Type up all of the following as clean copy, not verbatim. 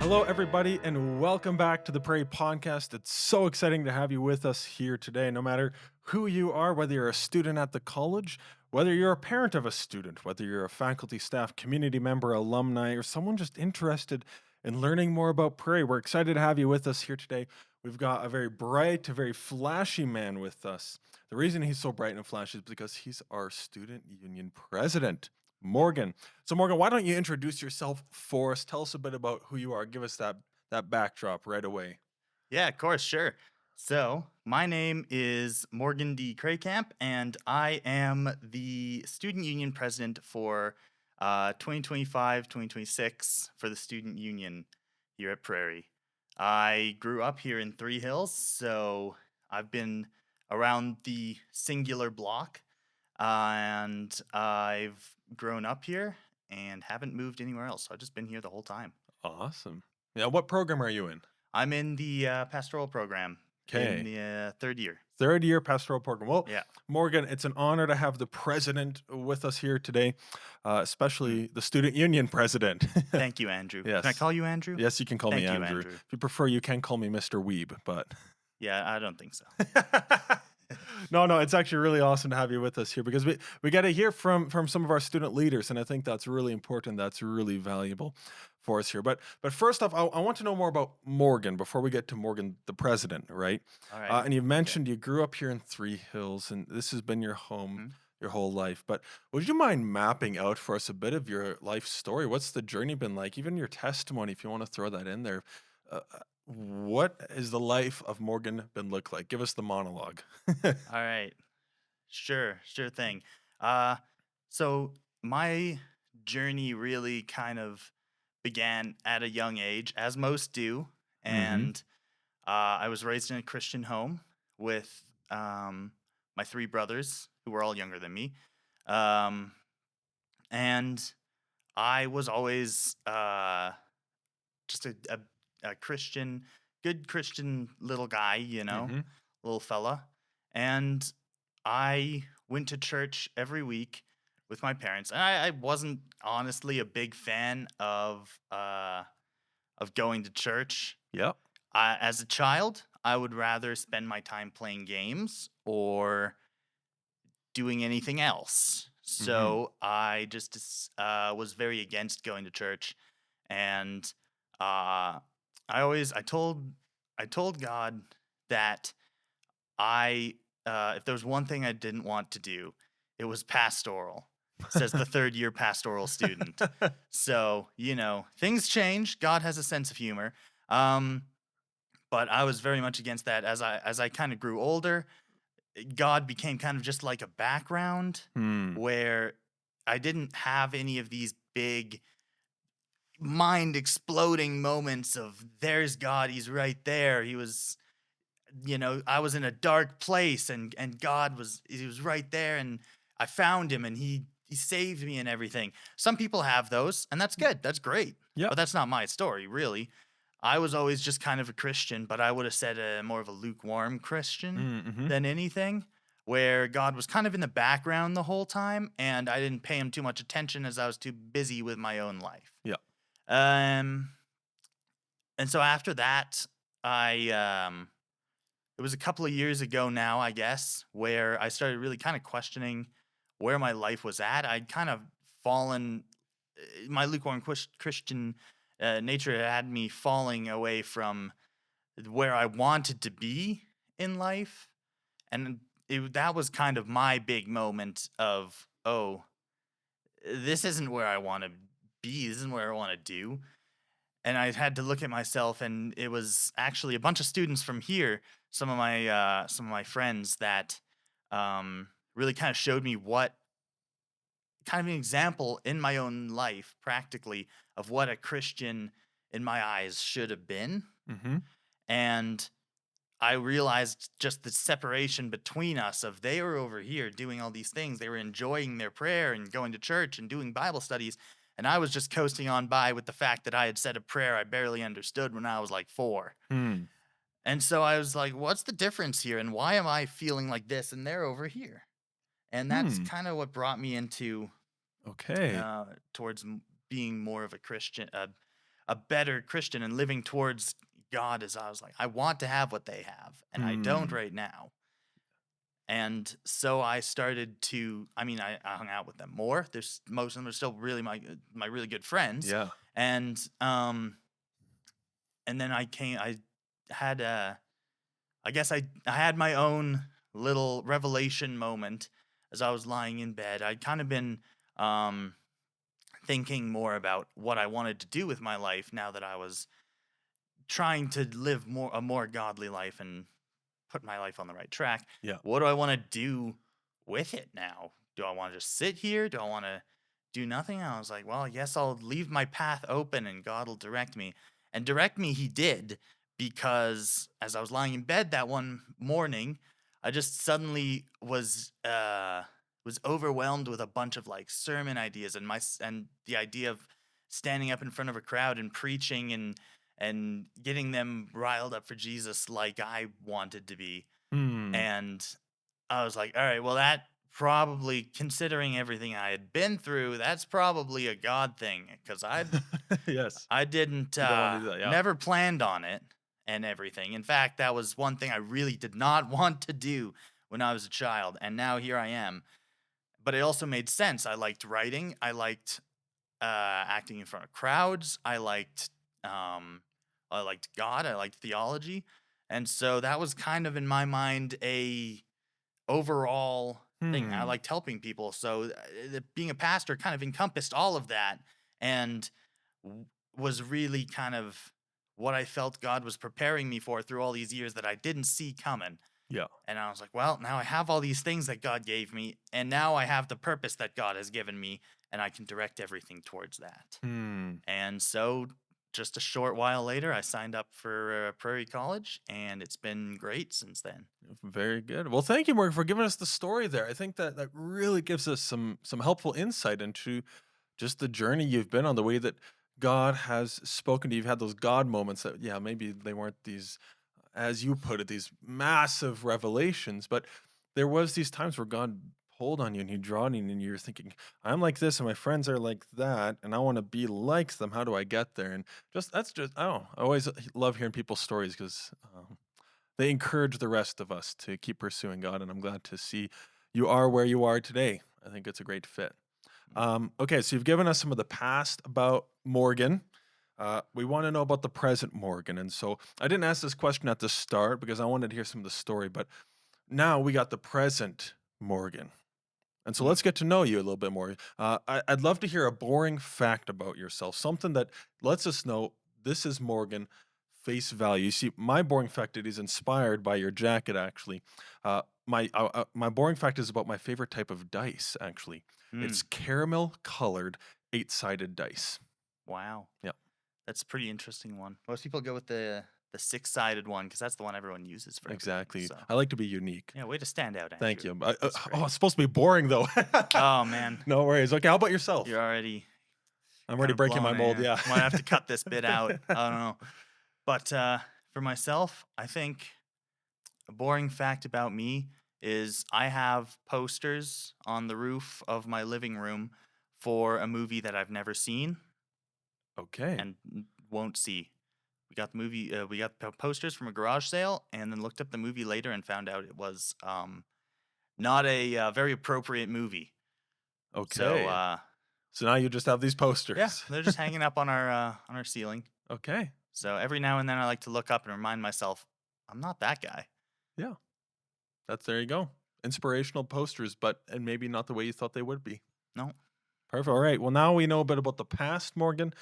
Hello, everybody, and welcome back to the Prairie Podcast. It's so exciting to have you with us here today. No matter who you are, whether you're a student at the college, whether you're a parent of a student, whether you're a faculty, staff, community member, alumni, or someone just interested in learning more about Prairie, we're excited to have you with us here today. We've got a very bright, a very flashy man with us. The reason he's so bright and flashy is because he's our student union president, Morgan. So Morgan, why don't you introduce yourself for us? Tell us a bit about who you are. Give us that backdrop right away. Yeah, of course, sure. So, my name is Morgan D. Kraaikamp, and I am the student union president for 2025 2026 for the student union here at Prairie. I grew up here in Three Hills, so I've been around the singular block, and I've grown up here and haven't moved anywhere else. So, I've just been here the whole time. Awesome. Yeah, what program are you in? I'm in the pastoral program in Okay. the third year. Third year pastoral program. Well, Yeah. Morgan, it's an honor to have the president with us here today, Mm. especially the student union president. Thank you, Andrew. Can I Yes. call you Andrew? Yes, you can call me Thank you, Andrew. Andrew. If you prefer, you can call me Mr. Wiebe, but Yeah, I don't think so. no, it's actually really awesome to have you with us here because we got to hear from some of our student leaders, and I think that's really important. That's really valuable for us here. But first off, I want to know more about Morgan before we get to Morgan, the president, right? All right. And you Okay. mentioned you grew up here in Three Hills, and this has been your home Mhm. your whole life. But would you mind mapping out for us a bit of your life story? What's the journey been like? Even your testimony, if you want to throw that in there. What has the life of Morgan been look like? Give us the monologue. All right. Sure thing. Uh, so my journey really kind of began at a young age, as most do, Hmm. and I was raised in a Christian home with my three brothers, who were all younger than me, um, and I was always just a Christian, good Christian little guy, Hmm. little fella. And I went to church every week with my parents. And I wasn't honestly a big fan of going to church. Yep. As a child, I would rather spend my time playing games or doing anything else. Hmm. So I just was very against going to church, and uh, I told God that I if there was one thing I didn't want to do, it was pastoral. Says the third year pastoral student. So things change. God has a sense of humor. Um, but I was very much against that as I kind of grew older. God became kind of just like a background Hmm. where I didn't have any of these big mind exploding moments of there's God, he's right there. I was in a dark place and God he was right there and I found him and he saved me and everything. Some people have those and that's good. That's great. Yep. But that's not my story, really. I was always just kind of a Christian, but I would have said more of a lukewarm Christian Mm-hmm. than anything, where God was kind of in the background the whole time, and I didn't pay him too much attention as I was too busy with my own life. Yep. Um, and so after that, it was a couple of years ago now, I guess, where I started really kind of questioning where my life was at. I'd kind of fallen, my lukewarm Christian nature had me falling away from where I wanted to be in life. And that was kind of my big moment of, oh, this isn't where I want to be. This isn't where I want to do. And I had to look at myself, and it was actually a bunch of students from here, some of my friends that really kind of showed me what kind of an example in my own life, practically, of what a Christian in my eyes should have been. Mm-hmm. And I realized just the separation between us of they were over here doing all these things. They were enjoying their prayer and going to church and doing Bible studies. And I was just coasting on by with the fact that I had said a prayer I barely understood when I was like 4. Hmm. And so I was like, what's the difference here? And why am I feeling like this and they're over here? And that's Hmm. kind of what brought me into Okay. towards being more of a Christian, a better Christian and living towards God as I was like, I want to have what they have, and I don't Mm. right now. And so I started to, I mean, I hung out with them more. There's most of them are still really my really good friends, Yeah. and and then I had a, I guess I had my own little revelation moment as I was lying in bed. I'd kind of been um thinking more about what I wanted to do with my life now that I was trying to live a more godly life and put my life on the right track. Yeah. What do I want to do with it now? Do I want to just sit here? Do I want to do nothing? And I was like, well, I guess I'll leave my path open and God will direct me. And direct me he did, because as I was lying in bed that one morning, I just suddenly was overwhelmed with a bunch of like sermon ideas and and the idea of standing up in front of a crowd and preaching and getting them riled up for Jesus like I wanted to be. Hmm. And I was like, all right, well, that probably, considering everything I had been through, that's probably a God thing, because Yes. I didn't You don't want to do that. Yeah. never planned on it and everything. In fact, that was one thing I really did not want to do when I was a child, and now here I am. But it also made sense. I liked writing. I liked acting in front of crowds. I liked God. I liked theology, and so that was kind of in my mind a overall thing. I Hmm. liked helping people, so being a pastor kind of encompassed all of that, and was really kind of what I felt God was preparing me for through all these years that I didn't see coming. Yeah. And I was like, well, now I have all these things that God gave me, and now I have the purpose that God has given me, and I can direct everything towards that. Hmm. And so just a short while later, I signed up for Prairie College, and it's been great since then. Very good. Well, thank you, Morgan, for giving us the story there. I think that that really gives us some helpful insight into just the journey you've been on, the way that God has spoken to you. You've had those God moments that, yeah, maybe they weren't these, as you put it, these massive revelations, but there was these times where God pulled on you and he drawn you and you're thinking, I'm like this and my friends are like that and I want to be like them. How do I get there? And just, that's just, I don't know. I always love hearing people's stories because they encourage the rest of us to keep pursuing God. And I'm glad to see you are where you are today. I think it's a great fit. Okay, so you've given us some of the past about Morgan. We want to know about the present Morgan. And so I didn't ask this question at the start because I wanted to hear some of the story, but now we got the present Morgan. And so Mm. let's get to know you a little bit more. I'd love to hear a boring fact about yourself, something that lets us know this is Morgan face value. You see, my boring fact it is inspired by your jacket. Actually, my boring fact is about my favorite type of dice. Actually, it's Mm. caramel colored 8-sided dice. Wow. Yeah, That's a pretty interesting one. Most people go with the six-sided one because that's the one everyone uses for everything. exactly. So, I like to be unique. yeah, way to stand out, Thank Andrew. you. That's Oh, great. it's supposed to be boring though. Oh man, No worries. Okay, how about yourself? you're already I'm kind already of breaking my blowing it. mold. Yeah. Yeah. Might have to cut this bit out. I don't know. But for myself, I think a boring fact about me is I have posters on the roof of my living room for a movie that I've never seen Okay. and won't see. We got posters from a garage sale, and then looked up the movie later and found out it was not a very appropriate movie. So Okay. So now you just have these yeah, posters. they're just hanging up on our ceiling. Okay. So every now and then I like to look up and remind myself, I'm not that guy. Yeah. That's there you go. Inspirational posters, but and maybe not the way you thought they would be. No. Perfect. All right. Well, now we know a bit about the past, Morgan.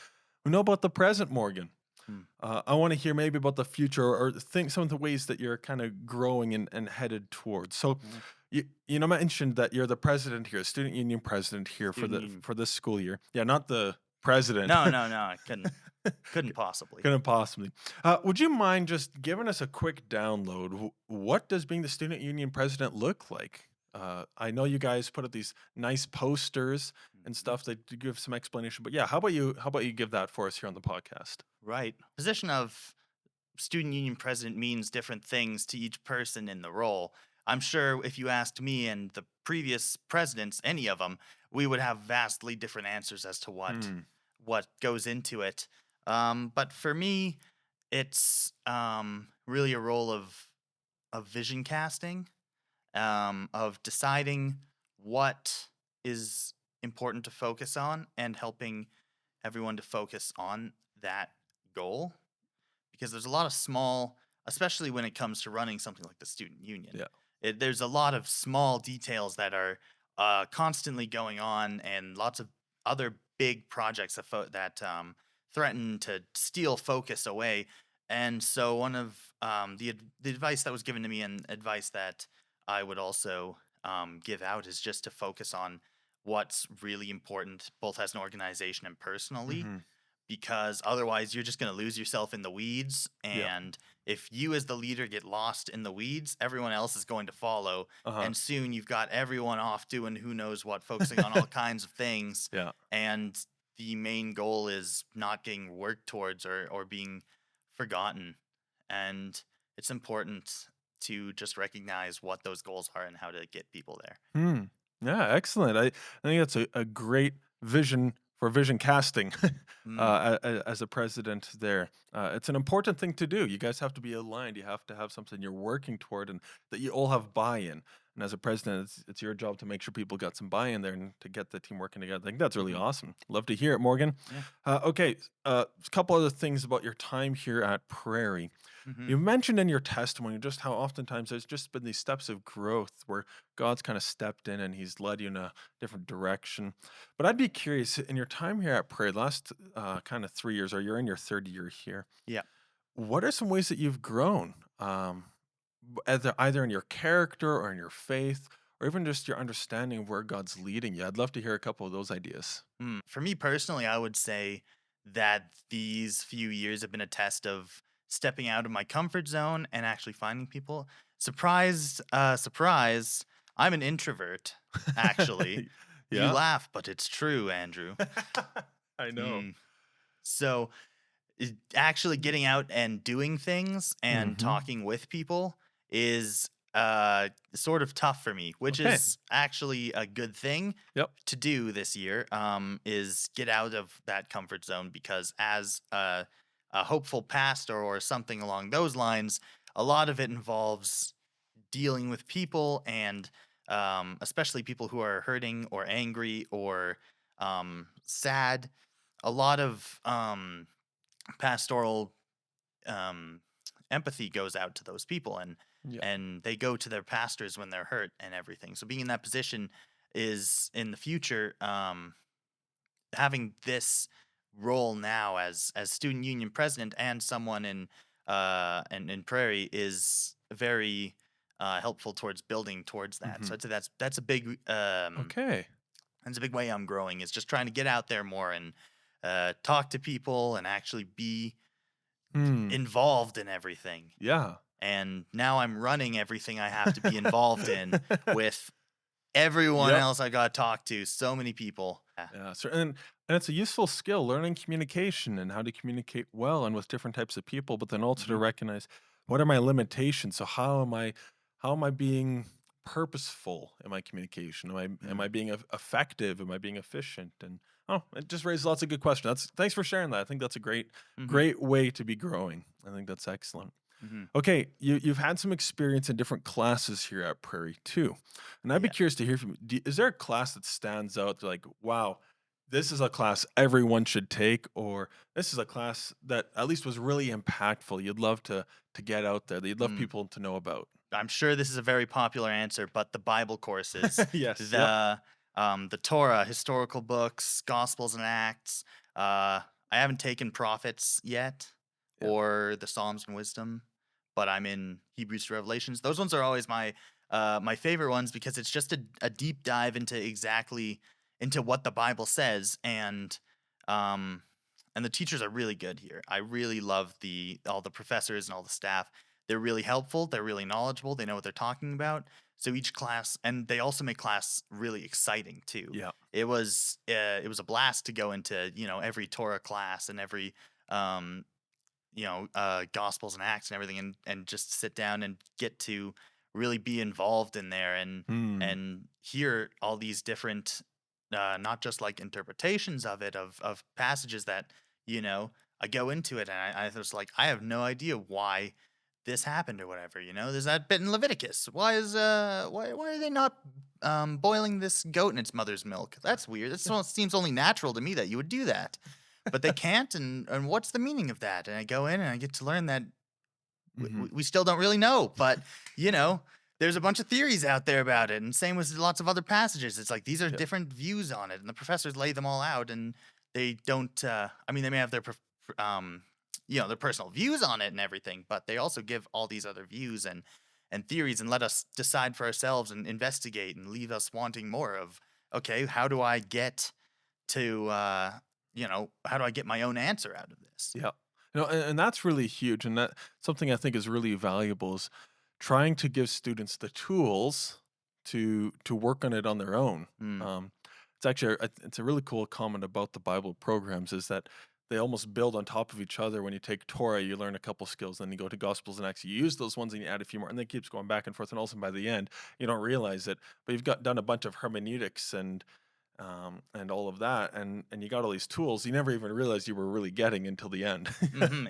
We know about the present, Morgan. Hmm. I want to hear maybe about the future or think some of the ways that you're kind of growing and headed towards. So, Yeah. you mentioned that you're the president here, student union president here for Student the union. for this school year. Yeah, not the president. No, no, no. I couldn't possibly. Couldn't possibly. Would you mind just giving us a quick download? What does being the student union president look like? I know you guys put up these nice posters and Mhm. stuff that to give some explanation, but yeah, how about you? How about you give that for us here on the podcast? Right. Position of student union president means different things to each person in the role. I'm sure if you asked me and the previous presidents, any of them, we would have vastly different answers as to Hmm. what goes into it. But for me, it's really a role of vision casting, of deciding what is important to focus on and helping everyone to focus on that goal. Because there's a lot of small, especially when it comes to running something like the student union, Yeah. there's a lot of small details that are constantly going on, and lots of other big projects that threaten to steal focus away. And so, one of the advice that was given to me, and advice that I would also give out, is just to focus on what's really important, both as an organization and personally, Hmm. because otherwise you're just going to lose yourself in the weeds. Yeah. And if you as the leader get lost in the weeds, everyone else is going to follow. Uh-huh. And soon you've got everyone off doing who knows what, focusing on all kinds of things. Yeah. And the main goal is not getting worked towards, or being forgotten. And it's important to just recognize what those goals are and how to get people there. Hmm. Yeah, excellent. I think that's a great vision for vision casting Mm, as a president there. It's an important thing to do. You guys have to be aligned. You have to have something you're working toward and that you all have buy-in. And as a president, it's your job to make sure people got some buy-in there and to get the team working together. I think that's really hmm. awesome. Love to hear it, Morgan. Yeah. Okay, a couple other things about your time here at Prairie. Hmm. You mentioned in your testimony just how oftentimes there's just been these steps of growth where God's kind of stepped in and he's led you in a different direction. But I'd be curious in your time here at Prairie, last kind of 3 years, or you're in your third year here, Yeah. what are some ways that you've grown? Either in your character or in your faith, or even just your understanding of where God's leading you. I'd love to hear a couple of those ideas. For me personally, I would say that these few years have been a test of stepping out of my comfort zone and actually finding people. Surprise, I'm an introvert, actually. You Yeah. laugh, but it's true, Andrew. I know. Mm. So, actually getting out and doing things and Hmm. talking with people is sort of tough for me, which Okay. is actually a good thing Yep. to do this year. Is get out of that comfort zone, because as a hopeful pastor or something along those lines, a lot of it involves dealing with people, and especially people who are hurting or angry or sad. A lot of pastoral um, empathy goes out to those people, Yeah. and they go to their pastors when they're hurt and everything. So being in that position is, in the future, having this role now as student union president and someone in Prairie, is very helpful towards building towards that. Hmm. So I'd say that's a big Okay. that's a big way I'm growing, is just trying to get out there more and talk to people and actually be Hmm. involved in everything. Yeah. And now I'm running everything I have to be involved in, with everyone Yep. else I got to talk to. So many people. Yeah. So, and it's a useful skill, learning communication and how to communicate well and with different types of people, but then also to Hmm. recognize what are my limitations. So how am I being purposeful in my communication? Am I being effective? Am I being efficient? And oh, it just raises lots of good questions. Thanks for sharing that. I think that's a great Hmm. great way to be growing. I think that's excellent. Hmm. Okay, you've had some experience in different classes here at Prairie too, and I'd be Yeah. curious to hear from you. Is there a class that stands out? Like, wow, this is a class everyone should take, or this is a class that at least was really impactful. You'd love to get out there. That you'd love Mm. people to know about. I'm sure this is a very popular answer, but the Bible courses, Yes. Yep. the Torah, historical books, Gospels and Acts. I haven't taken prophets yet, Yeah. or the Psalms and Wisdom, but I'm in Hebrews to Revelations. Those ones are always my favorite ones, because it's just a deep dive into what the Bible says, um and the teachers are really good here. I really love the all the professors and all the staff. They're really helpful, they're really knowledgeable, they know what they're talking about. So each class, and they also make class really exciting too. Yeah. It was a blast to go into, every Torah class and every um Gospels and Acts and everything, and just sit down and get to really be involved in there, and Hmm. hear all these different, not just like interpretations of it, of passages that, you know I go into it and I was like, I have no idea why this happened or whatever. There's that bit in Leviticus. Why are they not boiling this goat in its mother's milk? That's weird. Seems only natural to me that you would do that, but they can't. And what's the meaning of that? And I go in and I get to learn that Hmm. we still don't really know, but you know, there's a bunch of theories out there about it, and same with lots of other passages. It's like these are Yeah. different views on it, and the professors lay them all out, and they don't. I mean, they may have their, their personal views on it and everything, but they also give all these other views and theories, and let us decide for ourselves and investigate, and leave us wanting more of. Okay, how do I get to? How do I get my own answer out of this? Yeah. And that's really huge. And that something I think is really valuable is trying to give students the tools to work on it on their own. Mm, It's actually it's a really cool comment about the Bible programs is that they almost build on top of each other. When you take Torah, you learn a couple skills, then you go to Gospels and Acts, you use those ones and you add a few more, and then it keeps going back and forth. And also by the end, you don't realize it, but you've got done a bunch of hermeneutics and all of that, and you got all these tools you never even realized you were really getting until the end.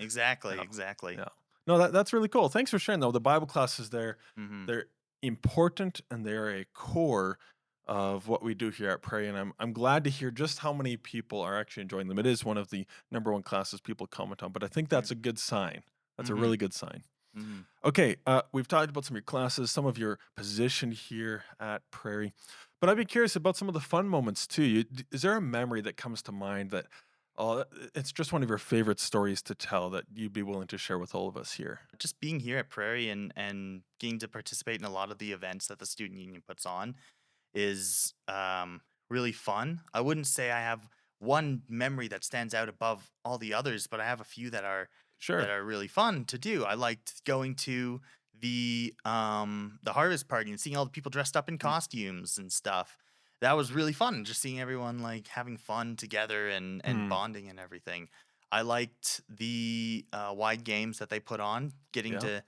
exactly, Yeah, exactly. yeah. No, that's really cool. Thanks for sharing though. The Bible classes Hmm. they're important and they're a core of what we do here at Prairie. And I'm glad to hear just how many people are actually enjoying them. It is one of the number one classes people comment on, but I think that's a good sign. That's a Hmm. really good sign. Hmm. Okay, we've talked about some of your classes, some of your position here at Prairie, but I'd be curious about some of the fun moments too. Is there a memory that comes to mind that, oh, it's just one of your favorite stories to tell that you'd be willing to share with all of us here? Just being here at Prairie and getting to participate in a lot of the events that the student union puts on is really fun. I wouldn't say I have one memory that stands out above all the others, but I have a few that Sure. are really fun to do. I liked going to the harvest party and seeing all the people dressed up in Mm, costumes and stuff. That was really fun. Just seeing everyone like having fun together and mm, bonding and everything. I liked the wide games that they put on, getting yeah. to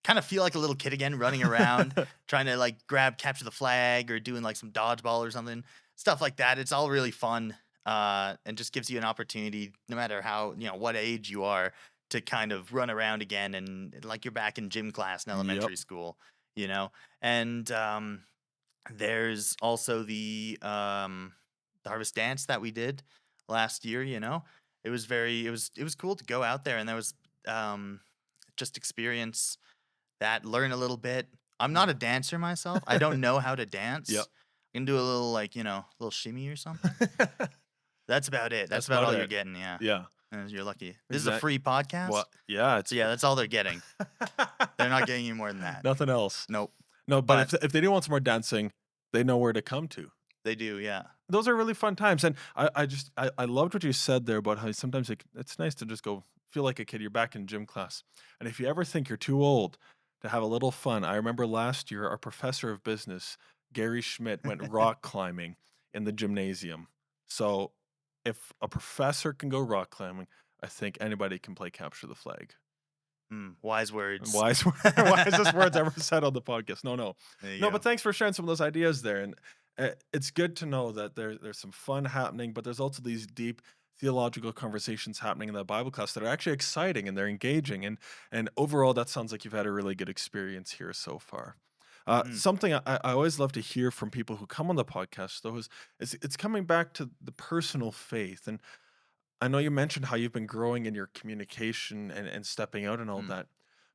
kind of feel like a little kid again, running around, trying to like capture the flag or doing like some dodgeball or something, stuff like that. It's all really fun, and just gives you an opportunity, no matter how, what age you are, to kind of run around again and like you're back in gym class in Yep. elementary school, you know? And there's also the harvest dance that we did last year, it was cool to go out there, and there was um, just experience that, learn a little bit. I'm not a dancer myself. I don't know how to Yep. dance. I can do a little little shimmy or something. That's about it. That's That's about about all you're it. getting, yeah. Yeah. And you're lucky. This is a Exact. free podcast. What? Yeah. So yeah, that's all they're getting. They're not getting you more than that. Nothing else. Nope. No, but But if they do want some more dancing, they know where to come to. they do, yeah. Those are really fun times, and I loved what you said there about how sometimes it's nice to just go feel like a kid. You're back in gym class, and if you ever think you're too old to have a little fun, I remember last year our professor of business, Gary Schmidt, went rock climbing in the gymnasium. So if a professor can go rock climbing, I think anybody can play capture the flag. Wise words. Wise, wisest words ever said on the podcast. No, no, There you no. But go. thanks for sharing some of those ideas there, and it's good to know that there's some fun happening, but there's also these deep theological conversations happening in the Bible class that are actually exciting and they're engaging, and overall, that sounds like you've had a really good experience here so far. Mhm. Something I always love to hear from people who come on the podcast, though, is it's coming back to the personal faith. And I know you mentioned how you've been growing in your communication and stepping out and all Mm. that.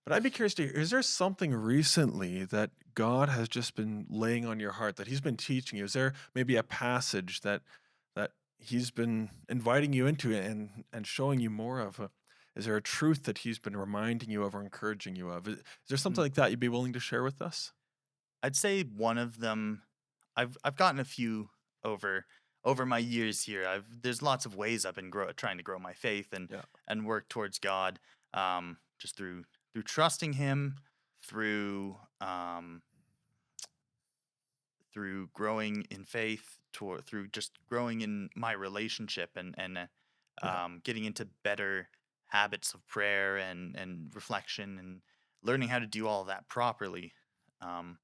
But I'd be curious to hear, is there something recently that God has just been laying on your heart that he's been teaching you? Is there maybe a passage that he's been inviting you into and showing you more of? Is there a truth that he's been reminding you of or encouraging you of? Is there something Mm. like that you'd be willing to share with us? I'd say one of them. I've gotten a few over over my years here. There's lots of ways I've been trying to grow my faith Yeah. and work towards God, just through trusting Him, through through growing in faith, through just growing in my relationship Yeah. getting into better habits of prayer and reflection and learning how to do all of that properly. Um,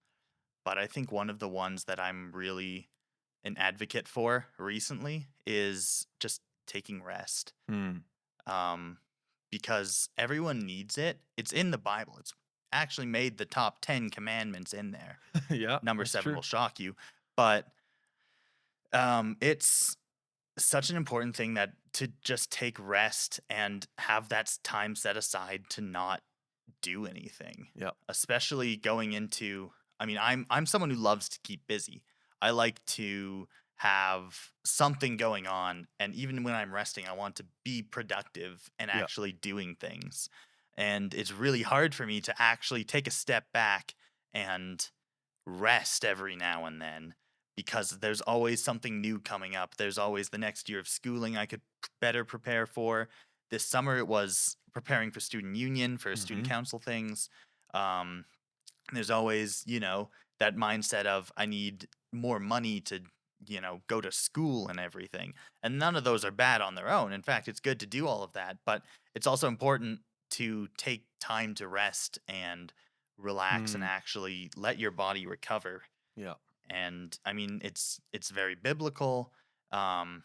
but I think one of the ones that I'm really an advocate for recently is just taking rest. Hmm. Um, because everyone needs it. It's in the Bible. It's actually made the top 10 commandments in there. Yeah, Number that's 7 true. will shock you, but it's such an important thing that to just take rest and have that time set aside to not do anything, Yeah. especially going into. I mean, I'm someone who loves to keep busy. I like to have something going on, and even when I'm resting, I want to be productive and Yeah. actually doing things. And it's really hard for me to actually take a step back and rest every now and then because there's always something new coming up. There's always the next year of schooling I could better prepare for. This summer it was preparing for student union, for student Hmm. council things. Um, there's always, that mindset of I need more money to, go to school and everything. And none of those are bad on their own. In fact, it's good to do all of that, but it's also important to take time to rest and relax and Mm. actually let your body recover. Yeah. And I mean, it's very biblical. Um,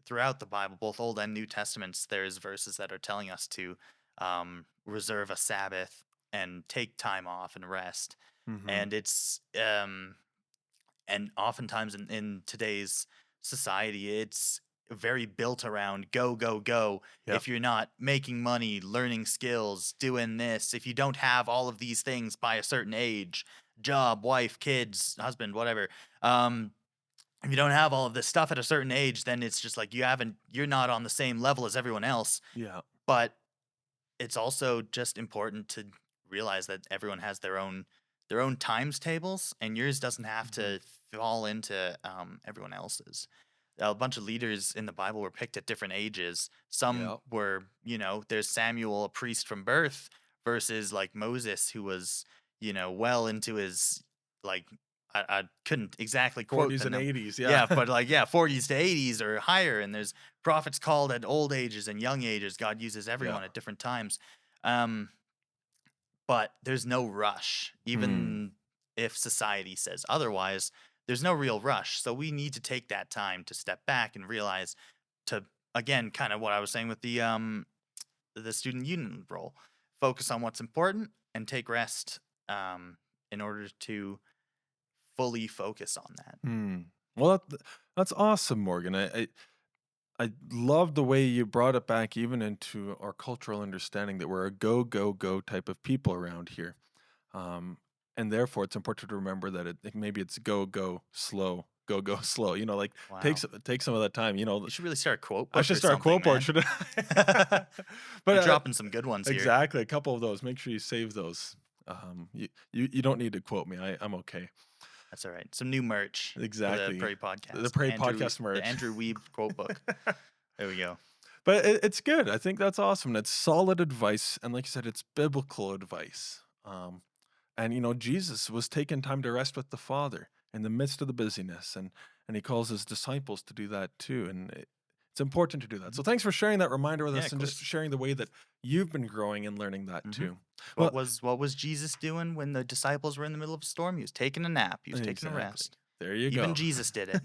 Throughout the Bible, both Old and New Testaments, there's verses that are telling us to reserve a Sabbath and take time off and rest. Hmm. And and oftentimes in today's society, it's very built around go, go, go. Yep. If you're not making money, learning skills, doing this, if you don't have all of these things by a certain age, job, wife, kids, husband, whatever, um, if you don't have all of this stuff at a certain age, then it's just like you're not on the same level as everyone else. Yeah. But it's also just important to realize that everyone has their own times tables, and yours doesn't have Hmm. to fall into everyone else's. A bunch of leaders in the Bible were picked at different ages. Some Yeah. were, there's Samuel, a priest from birth, versus like Moses, who was, well into his like I couldn't exactly quote 40s the and number. 80s. Yeah. Yeah, but like 40s to 80s or higher, and there's prophets called at old ages and young ages. God uses Yeah. everyone at different times. Um, but there's no rush. Mm. Even if society says otherwise, there's no real rush. So we need to take that time to step back and realize to again, kind of what I was saying with the student union role. Focus on what's important and take rest in order to fully focus on that. Mm. Well, that's awesome, Morgan. I love the way you brought it back even into our cultural understanding that we're a go, go, go type of people around here. Um, and therefore, it's important to remember that maybe it's go, go, go, slow. Like Wow. take some of that time. You should really start a quote I book should or start a something, quote board, man. shouldn't I? But You're dropping some good ones here. exactly, a couple of those. Make sure you save those. You don't need to quote me. I'm okay. That's all right. Some new merch for the Exactly. Prairie The Podcast. Prairie Podcast The merch. Andrew Wiebe quote book. There we go. But it's good. I think that's awesome. It's solid advice, and like you said, it's biblical advice. And Jesus was taking time to rest with the Father in the midst of the busyness, and he calls his disciples to do that too. And it's important to do that. So Mhm. thanks for sharing that reminder with Yeah, us, of and just course. sharing the way that you've been growing and learning that hmm too. What Well, was what was Jesus doing when the disciples were in the middle of a storm? He was taking a nap. He was taking a exactly. rest. There you Even go. Jesus did it.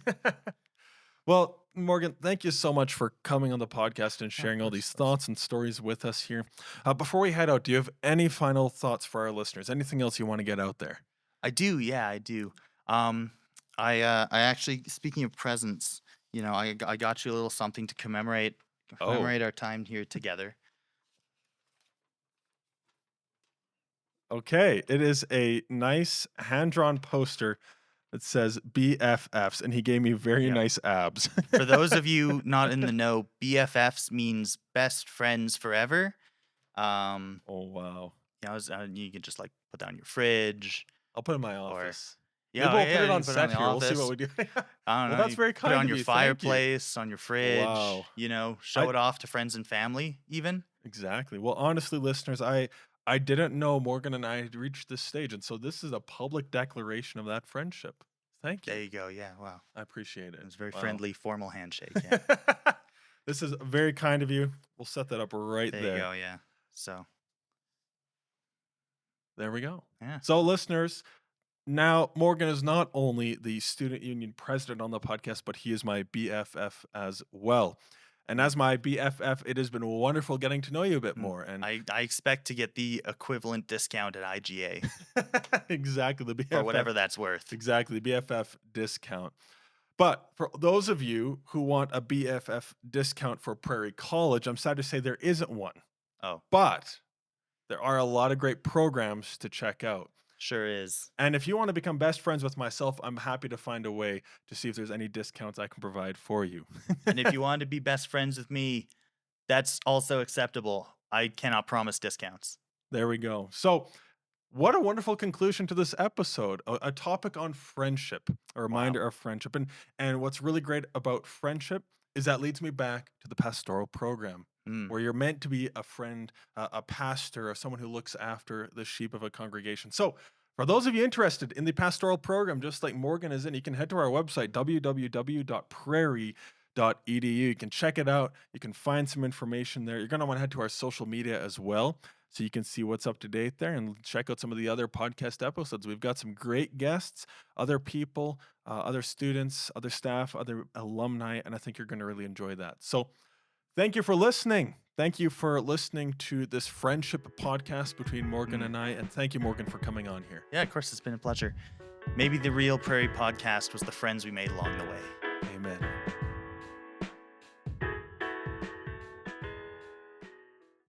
Well, Morgan, thank you so much for coming on the podcast and Yeah, of sharing all course, these of course. thoughts and stories with us here. Before we head out, do you have any final thoughts for our listeners? Anything else you want to get out there? I do. Yeah, I do. Um, I actually, speaking of presents, I got you a little something to Oh, commemorate our time here together. okay. It is a nice hand drawn poster that says BFFs, and he gave me very Yep. nice abs. For those of you not in the know, BFFs means best friends forever. Um, Oh, wow. you can just like put that on your fridge, I'll put it in my or office. yeah, Maybe oh, I'll put yeah, it you on can put it on set the here. We'll see what office. we do. I don't Well, know. that's You very put it kind on of your you. Thank you. fireplace, on your fridge. Wow. Show I it off to friends and family, even. Exactly. Well, honestly, listeners, I didn't know Morgan and I had reached this stage, and so this is a public declaration of that friendship. Thank you. There you go. Yeah. Wow. I appreciate It it. was a very Wow. friendly, formal handshake. Yeah. This is very kind of you. We'll set that up right There you there. go. Yeah. So There we go. yeah. So, listeners, now Morgan is not only the student union president on the podcast, but he is my BFF as well. And as my BFF, it has been wonderful getting to know you a bit Mm. more. And I expect to get the equivalent discount at IGA exactly the for BFF, whatever that's worth. exactly the BFF discount. But for those of you who want a BFF discount for Prairie College, I'm sad to say there isn't one. Oh, But there are a lot of great programs to check out. sure is. And if you want to become best friends with myself, I'm happy to find a way to see if there's any discounts I can provide for you. And if you want to be best friends with me, that's also acceptable. I cannot promise discounts. There we go. So, what a wonderful conclusion to this episode. A topic on friendship, a reminder of friendship. And what's really great about friendship is that leads me back to the pastoral program, Mm. where you're meant to be a friend, a pastor, or someone who looks after the sheep of a congregation. So, for those of you interested in the pastoral program, just like Morgan is in, you can head to our website, www.prairie.edu. You can check it out. You can find some information there. You're going to want to head to our social media as well, so you can see what's up to date there and check out some of the other podcast episodes. We've got some great guests, other people, other students, other staff, other alumni, and I think you're going to really enjoy that. So thank you for listening. Thank you for listening to this friendship podcast between Morgan and I, and thank you, Morgan, for coming on here. Yeah, of course, it's been a pleasure. Maybe the real Prairie podcast was the friends we made along the way.